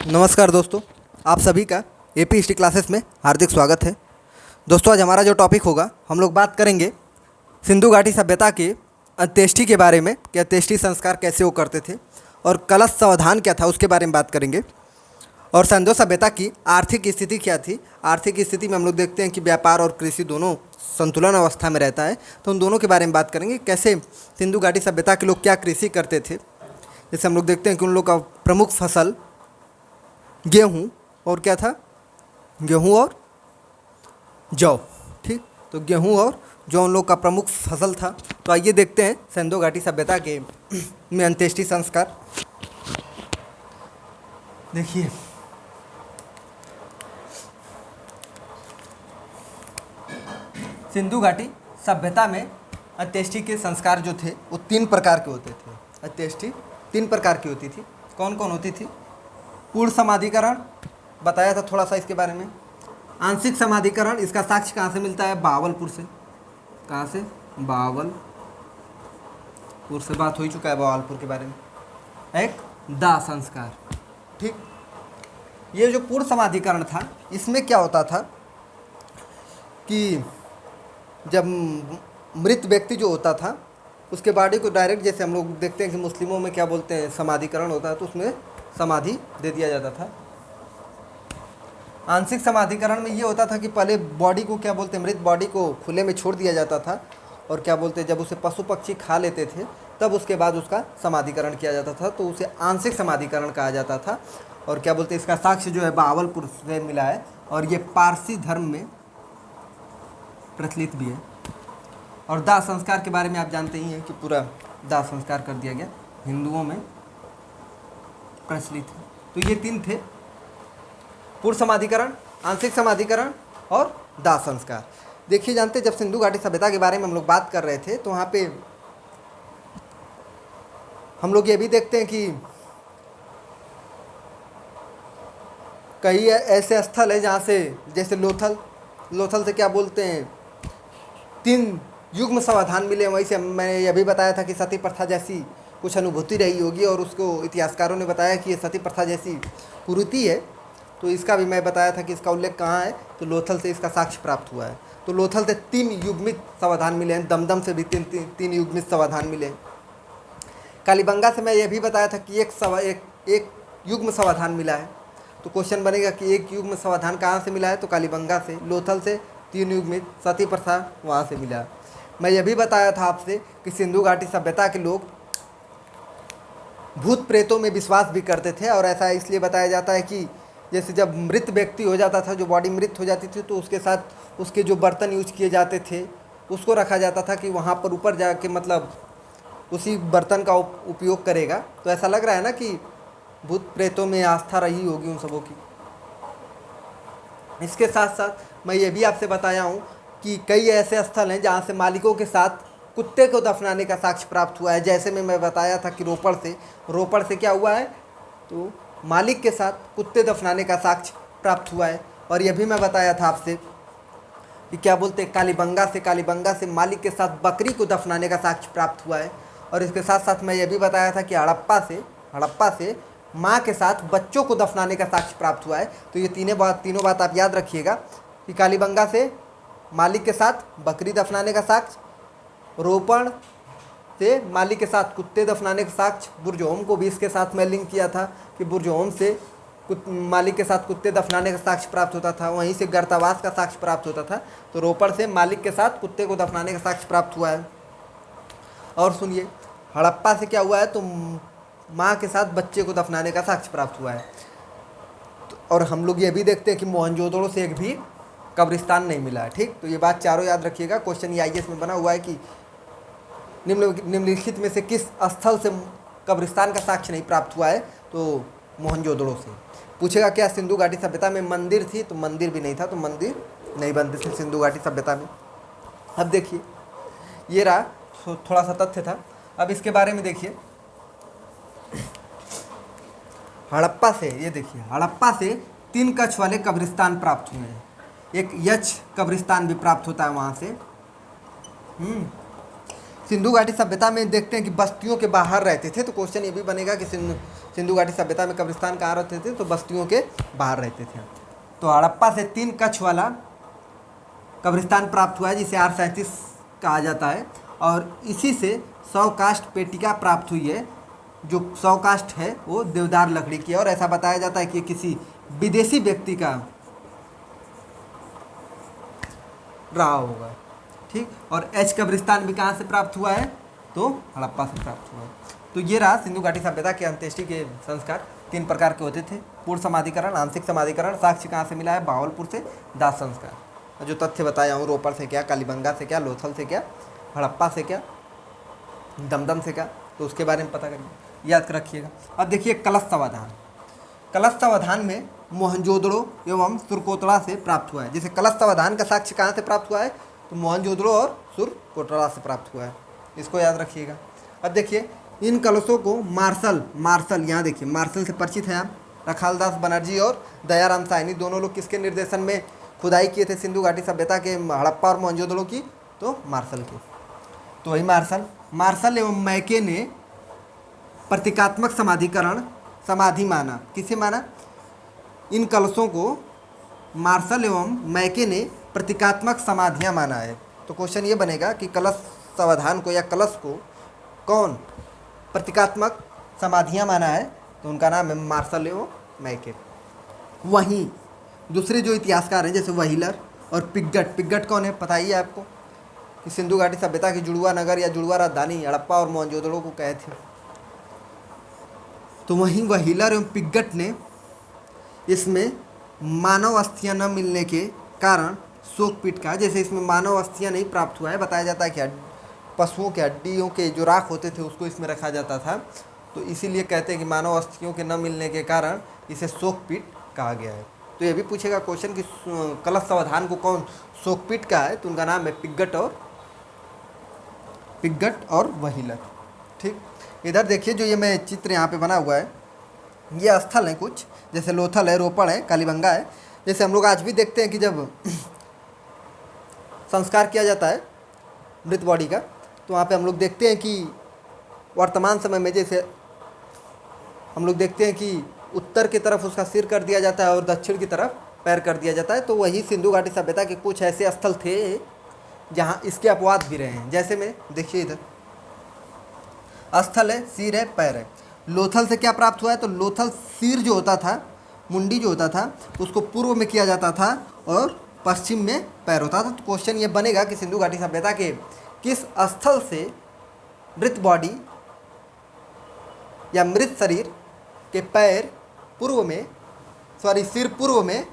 नमस्कार दोस्तों, आप सभी का एपी हिस्ट्री क्लासेस में हार्दिक स्वागत है। दोस्तों, आज हमारा जो टॉपिक होगा, हम लोग बात करेंगे सिंधु घाटी सभ्यता के अंत्येष्टि के बारे में कि अंत्येष्टि संस्कार कैसे वो करते थे और कलश संविधान क्या था उसके बारे में बात करेंगे। और सिंधु सभ्यता की आर्थिक स्थिति क्या थी। आर्थिक स्थिति में हम लोग देखते हैं कि व्यापार और कृषि दोनों संतुलन अवस्था में रहता है, तो उन दोनों के बारे में बात करेंगे। कैसे सिंधु घाटी सभ्यता के लोग क्या कृषि करते थे। जैसे हम लोग देखते हैं कि उन लोग का प्रमुख फसल गेहूँ और क्या था, गेहूँ और जौ। ठीक, तो गेहूँ और जौ उन लोग का प्रमुख फसल था। तो आइए देखते हैं सिंधु घाटी सभ्यता के में अंत्येष्टि संस्कार। देखिए, सिंधु घाटी सभ्यता में अंत्येष्टि के संस्कार जो थे वो 3 प्रकार के होते थे। अंत्येष्टि 3 प्रकार की होती थी। कौन कौन होती थी? पूर्ण समाधिकरण, बताया था थोड़ा सा इसके बारे में। आंशिक समाधिकरण, इसका साक्ष्य कहाँ से मिलता है? बावलपुर से। कहाँ से? बावलपुर से। बात हो ही चुका है बावलपुर के बारे में। एक दाह संस्कार। ठीक, ये जो पूर्ण समाधिकरण था, इसमें क्या होता था कि जब मृत व्यक्ति जो होता था उसके बॉडी को डायरेक्ट, जैसे हम लोग देखते हैं कि मुस्लिमों में क्या बोलते हैं, समाधिकरण होता है, तो उसमें समाधि दे दिया जाता था। आंशिक समाधिकरण में ये होता था कि पहले बॉडी को क्या बोलते हैं, मृत बॉडी को खुले में छोड़ दिया जाता था और क्या बोलते हैं, जब उसे पशु पक्षी खा लेते थे तब उसके बाद उसका समाधिकरण किया जाता था, तो उसे आंशिक समाधिकरण कहा जाता था। और क्या बोलते हैं, इसका साक्ष्य जो है बावलपुर से मिला है और ये पारसी धर्म में प्रचलित भी है। और दाह संस्कार के बारे में आप जानते ही हैं कि पूरा दाह संस्कार कर दिया गया, हिंदुओं में प्रचलित है। तो ये 3 थे, पूर्ण समाधिकरण, आंशिक समाधिकरण और दाह संस्कार। देखिए, जानते, जब सिंधु घाटी सभ्यता के बारे में हम लोग बात कर रहे थे तो वहाँ पे हम लोग ये भी देखते हैं कि कई ऐसे स्थल है जहाँ से, जैसे लोथल से क्या बोलते हैं, 3 युग्म समाधान मिले। वहीं से मैंने यह भी बताया था कि सती प्रथा जैसी कुछ अनुभूति रही होगी और उसको इतिहासकारों ने बताया कि ये सती प्रथा जैसी कुरीति है। तो इसका भी मैं बताया था कि इसका उल्लेख कहाँ है, तो लोथल से इसका साक्ष्य प्राप्त हुआ है। तो लोथल से 3 युग्मित समाधान मिले हैं, दमदम से भी 3 युग्मित समाधान मिले हैं। कालीबंगा से मैं ये भी बताया था कि एक युग्म समाधान मिला है। तो क्वेश्चन बनेगा कि एक युग्म समाधान कहाँ से मिला है, तो कालीबंगा से। लोथल से 3 युग्मित सती प्रथा वहाँ से मिला। मैं ये भी बताया था आपसे कि सिंधु घाटी सभ्यता के लोग भूत प्रेतों में विश्वास भी करते थे। और ऐसा इसलिए बताया जाता है कि जैसे जब मृत व्यक्ति हो जाता था, जो बॉडी मृत हो जाती थी, तो उसके साथ उसके जो बर्तन यूज किए जाते थे उसको रखा जाता था कि वहाँ पर ऊपर जाके मतलब उसी बर्तन का उपयोग करेगा। तो ऐसा लग रहा है ना कि भूत प्रेतों में आस्था रही होगी उन सबों की। इसके साथ साथ मैं ये भी आपसे बताया हूँ कि कई ऐसे स्थल हैं जहाँ से मालिकों के साथ कुत्ते को दफनाने का साक्ष्य प्राप्त हुआ है। जैसे मैं बताया था कि रोपड़ से क्या हुआ है, तो मालिक के साथ कुत्ते दफनाने का साक्ष्य प्राप्त हुआ है। और यह भी मैं बताया था आपसे कि क्या बोलते हैं, कालीबंगा से मालिक के साथ बकरी को दफनाने का साक्ष्य प्राप्त हुआ है। और इसके साथ साथ मैं यह भी बताया था कि हड़प्पा से माँ के साथ बच्चों को दफनाने का साक्ष्य प्राप्त हुआ है। तो ये तीनों बात आप याद रखिएगा कि कालीबंगा से मालिक के साथ बकरी दफनाने का साक्ष्य, रोपड़ से मालिक के साथ कुत्ते दफनाने का साक्ष्य, बुरजोम को भी इसके साथ मैं लिंक किया था कि बुरजोम से मालिक के साथ कुत्ते दफनाने का साक्ष्य प्राप्त होता था। वहीं से गर्तावास का साक्ष्य प्राप्त होता था। तो रोपड़ से मालिक के साथ कुत्ते को दफनाने का साक्ष्य प्राप्त हुआ है। और सुनिए, हड़प्पा से क्या हुआ है, तो माँ के साथ बच्चे को दफनाने का साक्ष्य प्राप्त हुआ है। और हम लोग ये भी देखते हैं कि मोहनजोदड़ो से एक भी कब्रिस्तान नहीं मिला है। ठीक, तो ये बात चारों याद रखिएगा। क्वेश्चन ये आईएएस में बना हुआ है कि निम्नलिखित में से किस स्थल से कब्रिस्तान का साक्ष्य नहीं प्राप्त हुआ है, तो मोहनजोदड़ो से। पूछेगा क्या सिंधु घाटी सभ्यता में मंदिर थी, तो मंदिर भी नहीं था, तो मंदिर नहीं बनते थे सिंधु घाटी सभ्यता में। अब देखिए, ये रहा थोड़ा सा तथ्य था। अब इसके बारे में देखिए, हड़प्पा से, ये देखिए, हड़प्पा से 3 कक्ष वाले कब्रिस्तान प्राप्त हुए हैं। एक यक्ष कब्रिस्तान भी प्राप्त होता है वहाँ से। सिंधु घाटी सभ्यता में देखते हैं कि बस्तियों के बाहर रहते थे, तो क्वेश्चन ये भी बनेगा कि सिंधु घाटी सभ्यता में कब्रिस्तान कहाँ रहते थे, तो बस्तियों के बाहर रहते थे। तो हड़प्पा से 3 कक्ष वाला कब्रिस्तान प्राप्त हुआ है जिसे R37 कहा जाता है, और इसी से 100 काष्ठ पेटिका प्राप्त हुई है। जो 100 काष्ठ है वो देवदार लकड़ी की है, और ऐसा बताया जाता है कि किसी विदेशी व्यक्ति का रहा होगा। ठीक, और एच कब्रिस्तान भी कहाँ से प्राप्त हुआ है, तो हड़प्पा से प्राप्त हुआ है। तो ये रहा सिंधु घाटी सभ्यता के अंत्येष्टि के संस्कार 3 प्रकार के होते थे। पूर्ण समाधिकरण, आंशिक समाधिकरण, साक्ष्य कहाँ से मिला है, भावलपुर से, दाह संस्कार। जो तथ्य बताया हूँ, रोपड़ से क्या, कालीबंगा से क्या, लोथल से क्या, हड़प्पा से क्या, दमदम से क्या, तो उसके बारे में पता करिए, याद रखिएगा। अब देखिए कलश समाधान। कलश समाधान में मोहनजोदड़ो एवं सुरकोटड़ा से प्राप्त हुआ है। जैसे कलश समाधान का साक्ष्य कहाँ से प्राप्त हुआ है, तो मोहनजोदड़ो और सुरकोटड़ा से प्राप्त हुआ है, इसको याद रखिएगा। अब देखिए इन कलशों को मार्शल यहाँ देखिए, मार्शल से परिचित हैं आप, रखालदास बनर्जी और दयाराम साहनी, दोनों लोग किसके निर्देशन में खुदाई किए थे सिंधु घाटी सभ्यता के, हड़प्पा और मोहनजोदड़ो की, तो मार्शल की। तो वही मार्शल एवं मैके ने प्रतीकात्मक समाधिकरण समाधि माना। किसे माना, इन कलशों को मार्शल एवं मैके ने प्रतीकात्मक समाधियाँ माना है। तो क्वेश्चन ये बनेगा कि कलश समाधान को या कलश को कौन प्रतीकात्मक समाधियाँ माना है, तो उनका नाम है मार्शल एवं मैके। वहीं दूसरे जो इतिहासकार हैं जैसे व्हीलर और पिग्गट कौन है, पता ही है आपको कि सिंधु घाटी सभ्यता की जुड़वा नगर या जुड़वा राजधानी हड़प्पा और मोहनजोदड़ो को कहे थे। तो वहीं व्हीलर एवं पिग्गट ने इसमें मानव अस्थियां न मिलने के कारण शोकपीठ का, जैसे इसमें मानव अस्थियां नहीं प्राप्त हुआ है, बताया जाता है कि पशुओं के हड्डियों के जो राख होते थे उसको इसमें रखा जाता था, तो इसीलिए कहते हैं कि मानव अस्थियों के न मिलने के कारण इसे शोकपीठ कहा गया है। तो ये भी पूछेगा क्वेश्चन कि कलश समाधान को कौन शोकपीठ का है, तो उनका नाम है पिग्गट और व्हीलर। ठीक, इधर देखिए जो ये मैं चित्र यहाँ पे बना हुआ है, ये स्थल हैं कुछ, जैसे लोथल है, रोपड़ है, कालीबंगा है। जैसे हम लोग आज भी देखते हैं कि जब संस्कार किया जाता है मृत बॉडी का, तो वहाँ पे हम लोग देखते हैं कि वर्तमान समय में जैसे हम लोग देखते हैं कि उत्तर की तरफ उसका सिर कर दिया जाता है और दक्षिण की तरफ पैर कर दिया जाता है। तो वही सिंधु घाटी सभ्यता के कुछ ऐसे स्थल थे जहाँ इसके अपवाद भी रहे हैं। जैसे में देखिए इधर स्थल है, सिर है, पैर है। लोथल से क्या प्राप्त हुआ है, तो लोथल सिर जो होता था, मुंडी जो होता था, उसको पूर्व में किया जाता था और पश्चिम में पैर होता था। तो क्वेश्चन ये बनेगा कि सिंधु घाटी सभ्यता के किस स्थल से मृत बॉडी या मृत शरीर के पैर पूर्व में, सिर पूर्व में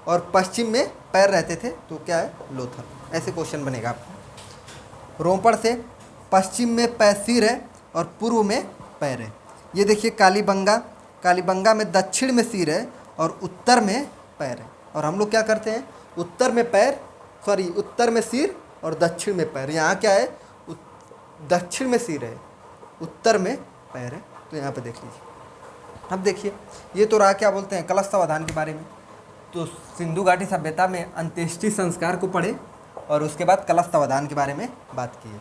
और पश्चिम में पैर रहते थे, तो क्या है, लोथल। ऐसे क्वेश्चन बनेगा आपको। रोपड़ से पश्चिम में पैर सिर है और पूर्व में पैर है। ये देखिए कालीबंगा में दक्षिण में सिर है और उत्तर में पैर है। और हम लोग क्या करते हैं, उत्तर में सिर और दक्षिण में पैर। यहाँ क्या है, दक्षिण में सिर है, उत्तर में पैर है। तो यहाँ पे देख लीजिए। अब देखिए ये तो रहा क्या बोलते हैं कलश समाधान के बारे में। तो सिंधु घाटी सभ्यता में अंत्येष्टि संस्कार को पढ़े और उसके बाद कलश समाधान के बारे में बात की।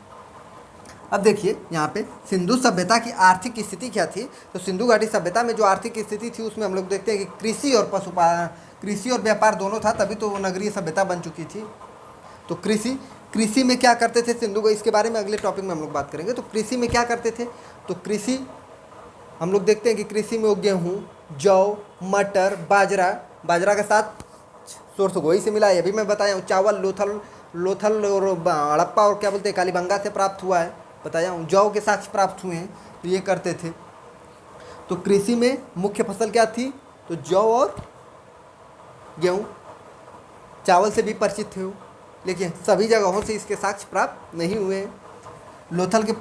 अब देखिए यहाँ पे सिंधु सभ्यता की आर्थिक स्थिति क्या थी। तो सिंधु घाटी सभ्यता में जो आर्थिक स्थिति थी उसमें हम लोग देखते हैं कि कृषि और व्यापार दोनों था, तभी तो वो नगरीय सभ्यता बन चुकी थी। तो कृषि में क्या करते थे सिंधु, इसके बारे में अगले टॉपिक में हम लोग बात करेंगे। तो कृषि में क्या करते थे, तो कृषि हम लोग देखते हैं कि कृषि में वो गेहूँ, जौ, मटर, बाजरा के साथ सोर्स वही से मिला है, अभी मैं बताया हूँ। चावल लोथल और हड़प्पा और क्या बोलते हैं कालीबंगा से प्राप्त हुआ है, बताया हूँ। जौ के साक्ष्य प्राप्त हुए हैं, तो ये करते थे। तो कृषि में मुख्य फसल क्या थी, तो जौ और गेहूँ। चावल से भी परिचित थे वो, लेकिन सभी जगहों से इसके साक्ष्य प्राप्त नहीं हुए हैं। लोथल के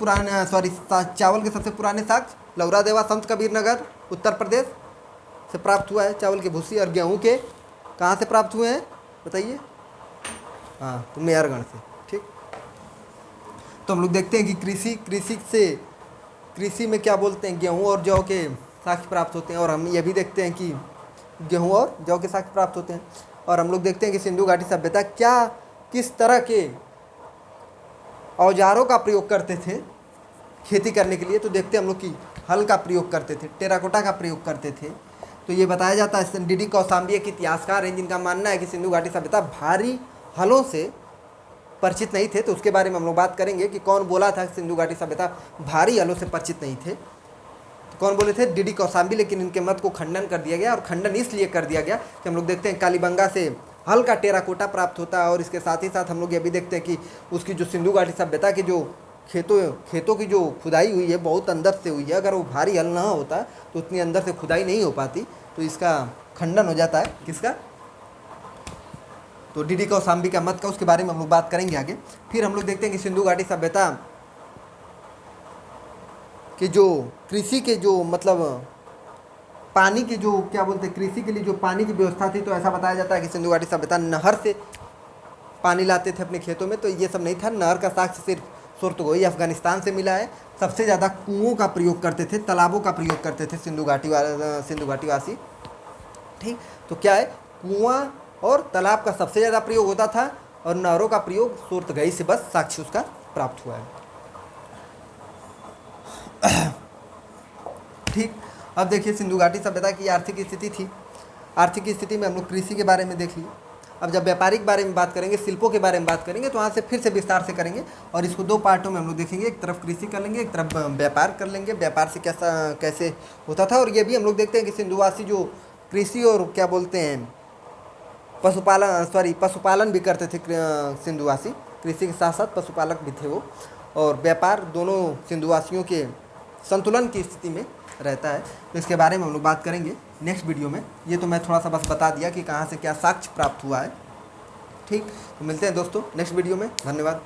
चावल के सबसे पुराने साक्ष्य लौरा देवा संत कबीर नगर उत्तर प्रदेश से प्राप्त हुआ है चावल की भूसी। और गेहूँ के कहाँ से प्राप्त हुए हैं बताइए, हाँ, तो मेहरगढ़ से। ठीक, तो हम लोग देखते हैं कि कृषि में क्या बोलते हैं, गेहूँ और जौ के साक्ष्य प्राप्त होते हैं। और हम ये भी देखते हैं कि गेहूँ और जौ के साक्ष्य प्राप्त होते हैं। और हम लोग देखते हैं कि सिंधु घाटी सभ्यता किस तरह के औजारों का प्रयोग करते थे खेती करने के लिए, तो देखते हम लोग कि हल का प्रयोग करते थे, टेराकोटा का प्रयोग करते थे। तो ये बताया जाता है, डी डी कौशाम्बी एक इतिहासकार हैं जिनका मानना है कि सिंधु घाटी सभ्यता भारी हलों से परिचित नहीं थे। तो उसके बारे में हम लोग बात करेंगे कि कौन बोला था सिंधु घाटी सभ्यता भारी हलों से परिचित नहीं थे। तो कौन बोले थे? D D Kaushambi. लेकिन इनके मत को खंडन कर दिया गया, और खंडन इसलिए कर दिया गया कि हम लोग देखते हैं कालीबंगा से हल का टेराकोटा प्राप्त होता है, और इसके साथ ही साथ हम लोग ये भी देखते हैं कि उसकी जो सिंधु घाटी सभ्यता की जो खेतों की जो खुदाई हुई है बहुत अंदर से हुई है। अगर वो भारी हल ना होता तो उतनी अंदर से खुदाई नहीं हो पाती। तो इसका खंडन हो जाता है किसका? तो डी डी कौशाम्बी का मत का, उसके बारे में हम लोग बात करेंगे आगे। फिर हम लोग देखते हैं कि सिंधु घाटी सभ्यता कि जो कृषि के जो मतलब पानी की जो क्या बोलते हैं, कृषि के लिए जो पानी की व्यवस्था थी, तो ऐसा बताया जाता है कि सिंधु घाटी सभ्यता नहर से पानी लाते थे अपने खेतों में। तो ये सब नहीं था। नहर का साक्ष्य सिर्फ सुरतगोई अफगानिस्तान से मिला है। सबसे ज़्यादा कुओं का प्रयोग करते थे, तालाबों का प्रयोग करते थे सिंधु घाटी वासी। ठीक, तो क्या है, कुआं और तालाब का सबसे ज़्यादा प्रयोग होता था, और नहरों का प्रयोग सुरतगई से बस साक्ष्य उसका प्राप्त हुआ है। ठीक, अब देखिए सिंधु घाटी सभ्यता की आर्थिक स्थिति थी। आर्थिक स्थिति में हम लोग कृषि के बारे में देख लिए। अब जब व्यापारिक बारे में बात करेंगे, शिल्पों के बारे में बात करेंगे, तो वहाँ से फिर से विस्तार से करेंगे, और इसको दो पार्टों में हम लोग देखेंगे। एक तरफ कृषि कर लेंगे, एक तरफ व्यापार कर लेंगे, व्यापार से कैसे होता था। और ये भी हम लोग देखते हैं कि सिंधुवासी जो कृषि और क्या बोलते हैं पशुपालन भी करते थे। सिंधुवासी कृषि के साथ साथ पशुपालक भी थे वो, और व्यापार दोनों सिंधुवासियों के संतुलन की स्थिति में रहता है। तो इसके बारे में हम लोग बात करेंगे नेक्स्ट वीडियो में। ये तो मैं थोड़ा सा बस बता दिया कि कहाँ से क्या साक्ष्य प्राप्त हुआ है। ठीक, तो मिलते हैं दोस्तों नेक्स्ट वीडियो में। धन्यवाद।